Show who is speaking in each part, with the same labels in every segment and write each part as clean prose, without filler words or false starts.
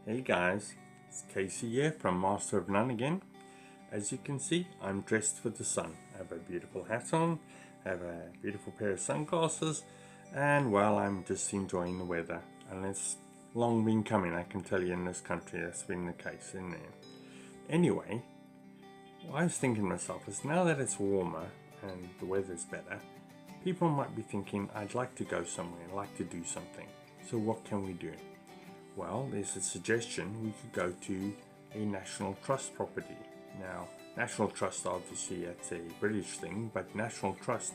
Speaker 1: Hey guys, it's Casey here from Master of None again. As you can see, I'm dressed for the sun. I have a beautiful hat on, I have a beautiful pair of sunglasses, and well, I'm just enjoying the weather. And it's long been coming, I can tell you, in this country. That's been the case in there. Anyway, what I was thinking to myself is now that it's warmer and the weather's better, people might be thinking, I'd like to go somewhere, I'd like to do something. So what can we do? Well, there's a suggestion. We could go to a National Trust property. Now, National Trust, obviously, that's a British thing, but National Trust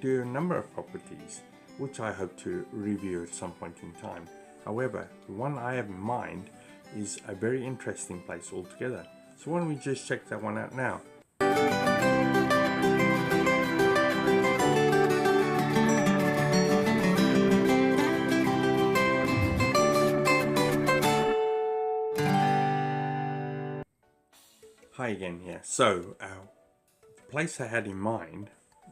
Speaker 1: do a number of properties, which I hope to review at some point in time. However, the one I have in mind is a very interesting place altogether. So why don't we just check that one out now? Hi again here. So, the place I had in mind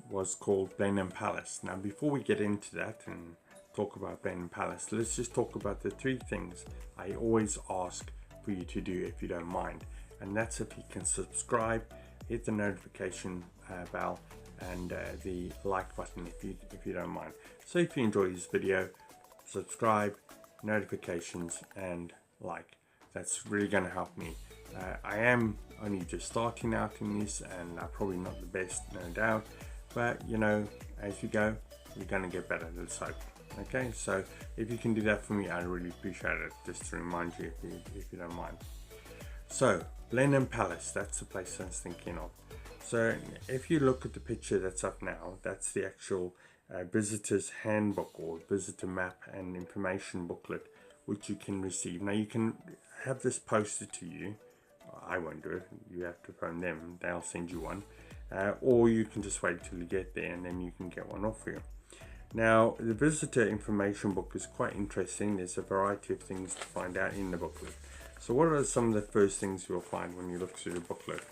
Speaker 1: was called Blenheim Palace. Now, before we get into that and talk about Blenheim Palace, let's just talk about the three things I always ask for you to do if you don't mind. And that's if you can subscribe, hit the notification bell, and the like button if you don't mind. So if you enjoy this video, subscribe, notifications, and like. That's really going to help me. I am only just starting out in this, and I'm probably not the best, no doubt, but you know, as you go, you're going to get better, let's hope. Okay, so if you can do that for me, I'd really appreciate it, just to remind you if you don't mind. So, Blenheim Palace, that's the place I was thinking of. So, if you look at the picture that's up now, that's the actual visitor's handbook or visitor map and information booklet, which you can receive. Now, you can have this posted to you. I won't do it, you have to phone them, they'll send you one, or you can just wait till you get there and then you can get one off you. Now, the visitor information book is quite interesting. There's a variety of things to find out in the booklet. So what are some of the first things you'll find when you look through the booklet?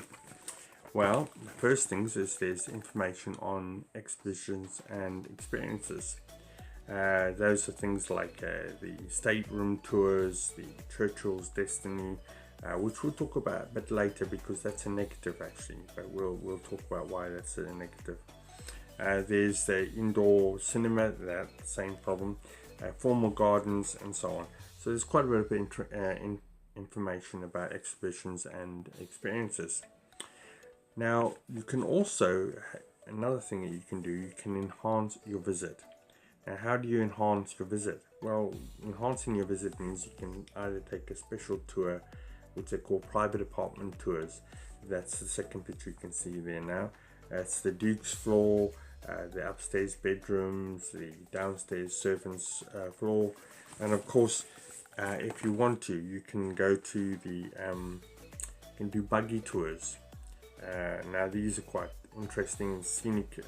Speaker 1: Well, the first things is there's information on exhibitions and experiences. Those are things like the stateroom tours, the Churchill's Destiny, which we'll talk about a bit later because that's a negative actually, but we'll talk about why that's a negative. There's the indoor cinema, that same problem, formal gardens, and so on. So there's quite a bit of information about exhibitions and experiences. Now, you can also, another thing that you can do, you can enhance your visit. Now, how do you enhance your visit? Well, enhancing your visit means you can either take a special tour, which they call private apartment tours. That's the second picture you can see there now. It's the Duke's floor, the upstairs bedrooms, the downstairs servants' floor, and of course, if you want to, you can go to the, you can do buggy tours. Now, these are quite interesting, scenic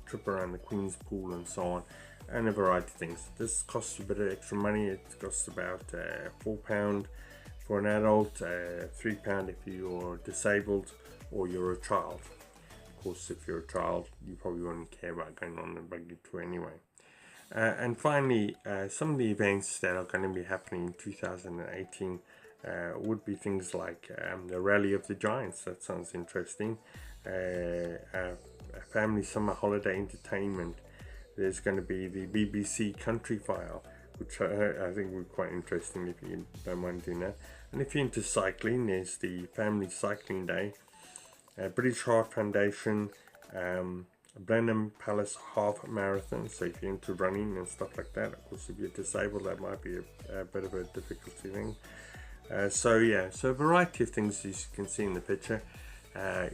Speaker 1: trip around the Queen's Pool and so on, and a variety of things. This costs you a bit of extra money. It costs about £4 for an adult, £3 if you're disabled or you're a child. Of course, if you're a child, you probably wouldn't care about going on a buggy tour anyway. And finally, some of the events that are going to be happening in 2018 would be things like the Rally of the Giants. That sounds interesting. A family summer holiday entertainment. There's going to be the BBC Country File, which I think would be quite interesting if you don't mind doing that. And if you're into cycling, there's the Family Cycling Day, British Heart Foundation, Blenheim Palace Half Marathon. So if you're into running and stuff like that, of course, if you're disabled, that might be a bit of a difficulty thing. So a variety of things, as you can see in the picture,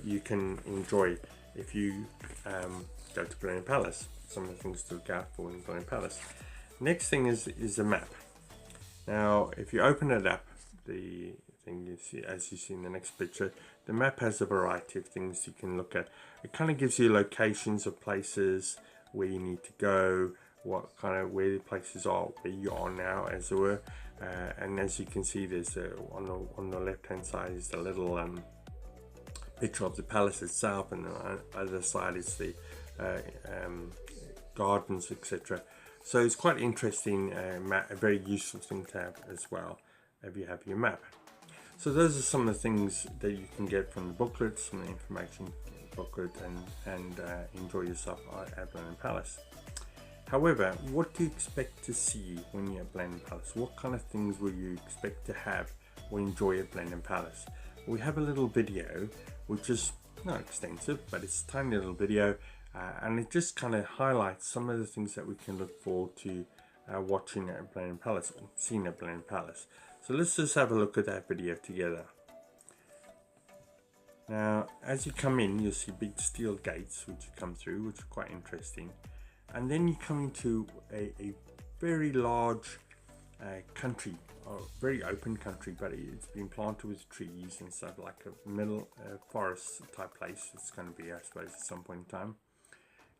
Speaker 1: you can enjoy if you go to Blenheim Palace. Some of the things to look out for in Blenheim Palace. Next thing is a map. Now, if you open it up, the thing you see, as you see in the next picture, the map has a variety of things you can look at. It kind of gives you locations of places where you need to go, where the places are, where you are now, as it were. And as you can see, there's on the left hand side is the little picture of the palace itself, and on the other side is the gardens, etc. So it's quite interesting, a very useful thing to have as well. if you have your map. So those are some of the things that you can get from the booklet, some of the information booklet, and enjoy yourself at Blenheim Palace. However, what do you expect to see when you're at Blenheim Palace? What kind of things will you expect to have or enjoy at Blenheim Palace? We have a little video, which is not extensive, but it's a tiny little video, and it just kind of highlights some of the things that we can look forward to watching at Blenheim Palace, or seeing at Blenheim Palace. So let's just have a look at that video together. Now, as you come in, you'll see big steel gates which you come through, which are quite interesting. And then you come into a very large country, or very open country, but it's been planted with trees and stuff, like a middle forest type place. It's going to be, I suppose, at some point in time.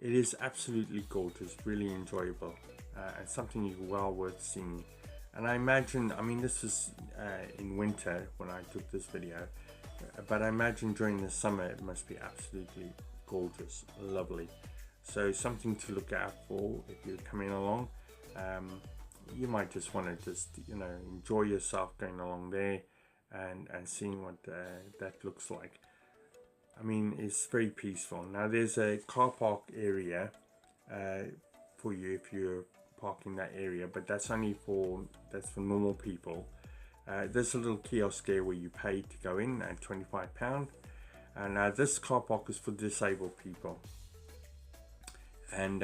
Speaker 1: It is absolutely gorgeous, really enjoyable, and something well worth seeing. And I imagine, I mean, this is in winter when I took this video, but I imagine during the summer it must be absolutely gorgeous, lovely. So something to look out for if you're coming along. You might just want to enjoy yourself going along there and seeing what that looks like. I mean, it's very peaceful. Now there's a car park area for you if you're parking that area, but that's for normal people. There's a little kiosk there where you pay to go in at £25, and this car park is for disabled people. And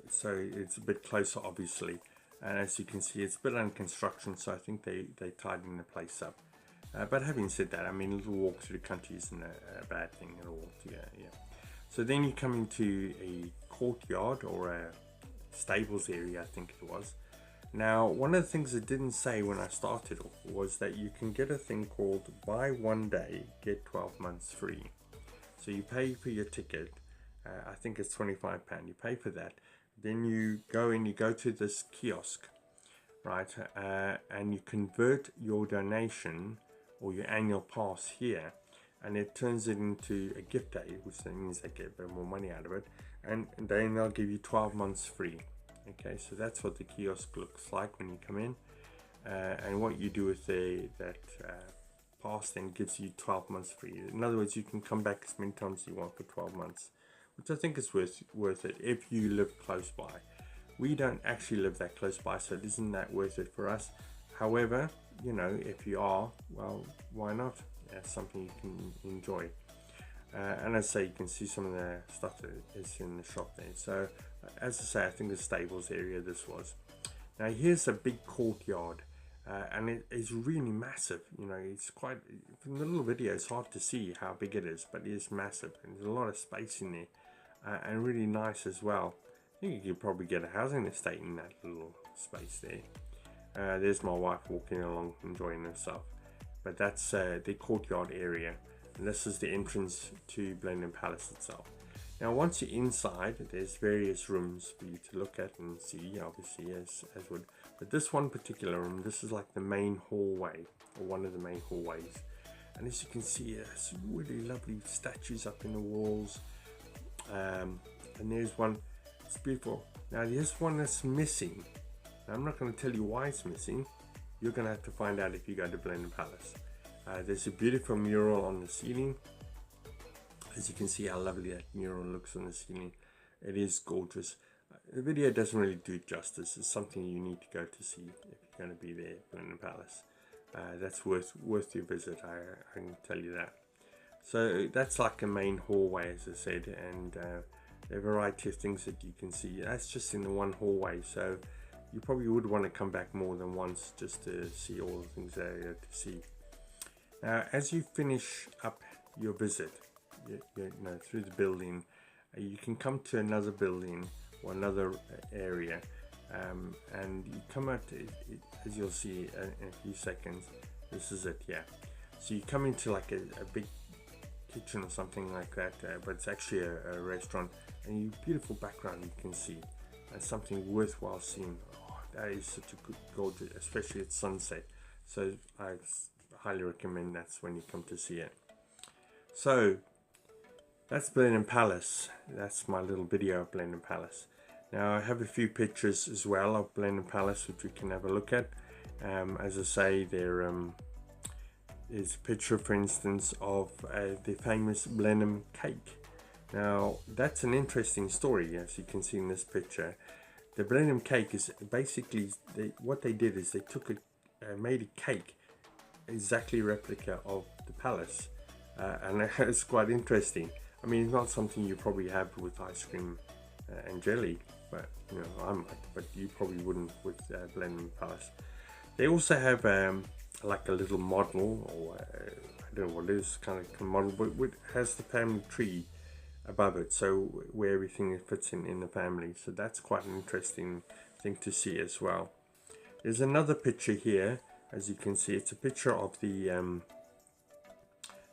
Speaker 1: so it's a bit closer, obviously, and as you can see, it's a bit under construction, so I think they tidying the place up. But having said that, I mean, a little walk through the country isn't a bad thing at all. Yeah. So then you come into a courtyard, or a stables area, I think it was. Now, one of the things it didn't say when I started was that you can get a thing called buy one day, get 12 months free. So you pay for your ticket. I think it's £25. You pay for that. Then you go to this kiosk, right? And you convert your donation or your annual pass here, and it turns it into a gift aid, which means they get a bit more money out of it. And then they'll give you 12 months free. Okay, so that's what the kiosk looks like when you come in. And what you do with that pass then gives you 12 months free. In other words, you can come back as many times as you want for 12 months. Which I think is worth it if you live close by. We don't actually live that close by, so it isn't that worth it for us. However, if you are, well, why not? That's something you can enjoy. And as I say, you can see some of the stuff that is in the shop there. So, as I say, I think the stables area this was. Now here's a big courtyard, and it is really massive. It's quite, from the little video, it's hard to see how big it is, but it is massive, and there's a lot of space in there. And really nice as well. I think you could probably get a housing estate in that little space there. There's my wife walking along enjoying herself. But that's the courtyard area, and this is the entrance to Blenheim Palace itself. Now once you're inside, there's various rooms for you to look at and see, obviously, as would. But this one particular room, this is like the main hallway, or one of the main hallways. And as you can see, there's really lovely statues up in the walls. And there's one, it's beautiful. Now there's one that's missing. Now, I'm not going to tell you why it's missing. You're going to have to find out if you go to Blenheim Palace. There's a beautiful mural on the ceiling. As you can see how lovely that mural looks on the ceiling. It is gorgeous. The video doesn't really do it justice. It's something you need to go to see if you're going to be there at Blenheim Palace. That's worth your visit, I can tell you that. So that's like a main hallway, as I said, and there are a variety of things that you can see. That's just in the one hallway, so you probably would want to come back more than once just to see all the things there to see. Now, as you finish up your visit, through the building, you can come to another building or another area, and you come out, as you'll see in a few seconds. This is it, yeah. So you come into like a big kitchen or something like that, but it's actually a restaurant, and you beautiful background you can see, and something worthwhile seeing. Oh, that is such a good, gorgeous, especially at sunset. So I highly recommend that's when you come to see it. So that's Blenheim Palace. That's my little video of Blenheim Palace. Now I have a few pictures as well of Blenheim Palace which we can have a look at, As I say, there is a picture, for instance, of the famous Blenheim cake. Now, that's an interesting story, as you can see in this picture. The Blenheim cake is basically, what they did is they took made a cake, exactly replica of the palace. And it's quite interesting. I mean, it's not something you probably have with ice cream and jelly, but you know, I might, but you probably wouldn't with Blenheim Palace. They also have like a little model, or I don't know what it is, kind of model, but it has the family tree above it, so where everything fits in the family. So that's quite an interesting thing to see as well. There's another picture here, as you can see. It's a picture of the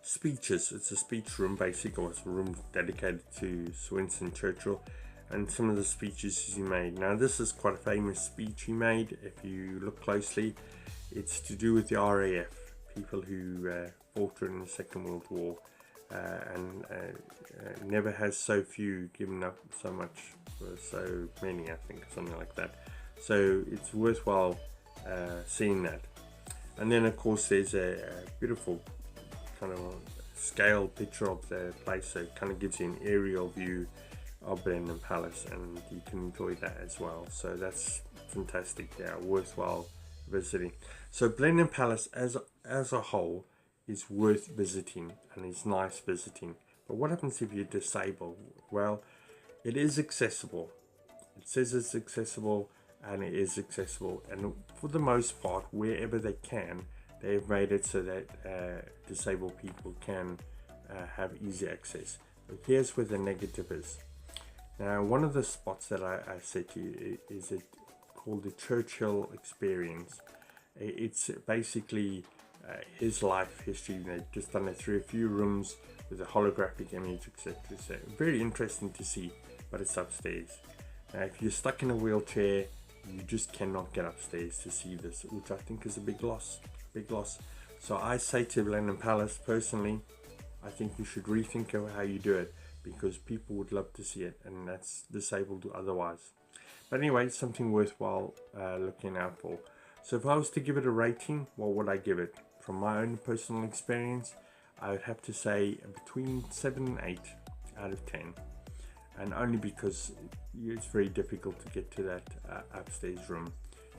Speaker 1: speeches. It's a speech room, basically, or it's a room dedicated to Sir Winston Churchill, and some of the speeches he made. Now, this is quite a famous speech he made. If you look closely, it's to do with the RAF, people who fought during the Second World War, and never has so few given up so much for so many, I think, something like that. So it's worthwhile seeing that. And then, of course, there's a beautiful kind of a scale picture of the place, so it kind of gives you an aerial view of Blenheim Palace, and you can enjoy that as well. So that's fantastic, yeah, worthwhile visiting. So Blenheim Palace as a whole is worth visiting, and it's nice visiting. But what happens if you're disabled? Well, it is accessible. It says it's accessible, and it is accessible, and for the most part, wherever they can, they've made it so that disabled people can have easy access. But here's where the negative is. Now, one of the spots that I said to you is called the Churchill Experience. It's basically his life history. They've just done it through a few rooms with a holographic image, etc. So very interesting to see, but it's upstairs. Now, if you're stuck in a wheelchair, you just cannot get upstairs to see this, which I think is a big loss. Big loss. So I say to Blenheim Palace, personally, I think you should rethink of how you do it, because people would love to see it, and that's disabled otherwise. But anyway, something worthwhile looking out for. So if I was to give it a rating, what would I give it? From my own personal experience, I would have to say between 7 and 8 out of 10. And only because it's very difficult to get to that upstairs room.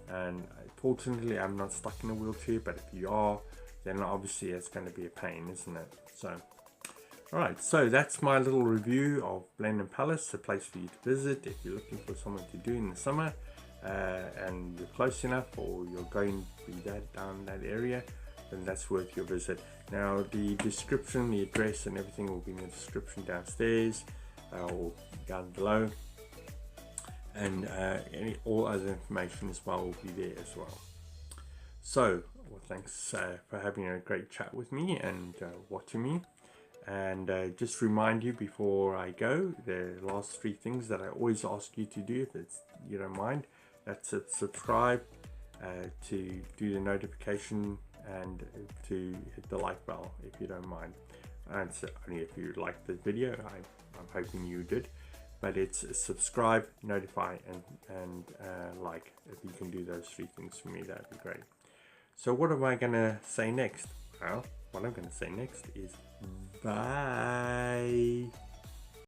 Speaker 1: And fortunately, I'm not stuck in a wheelchair, but if you are, then obviously it's going to be a pain, isn't it? So, alright, so that's my little review of Blenheim Palace, a place for you to visit if you're looking for something to do in the summer, and you're close enough, or you're going to be down that area, then that's worth your visit. Now, the description, the address and everything will be in the description downstairs or down below. And all other information as well will be there as well. So, well, thanks for having a great chat with me and watching me. And just remind you before I go, the last 3 things that I always ask you to do, if you don't mind. That's subscribe, to do the notification, and to hit the like bell if you don't mind. And it's only if you like the video. I'm hoping you did. But it's subscribe, notify, and like. If you can do those 3 things for me, that'd be great. So what am I gonna say next? Well, what I'm gonna say next is bye.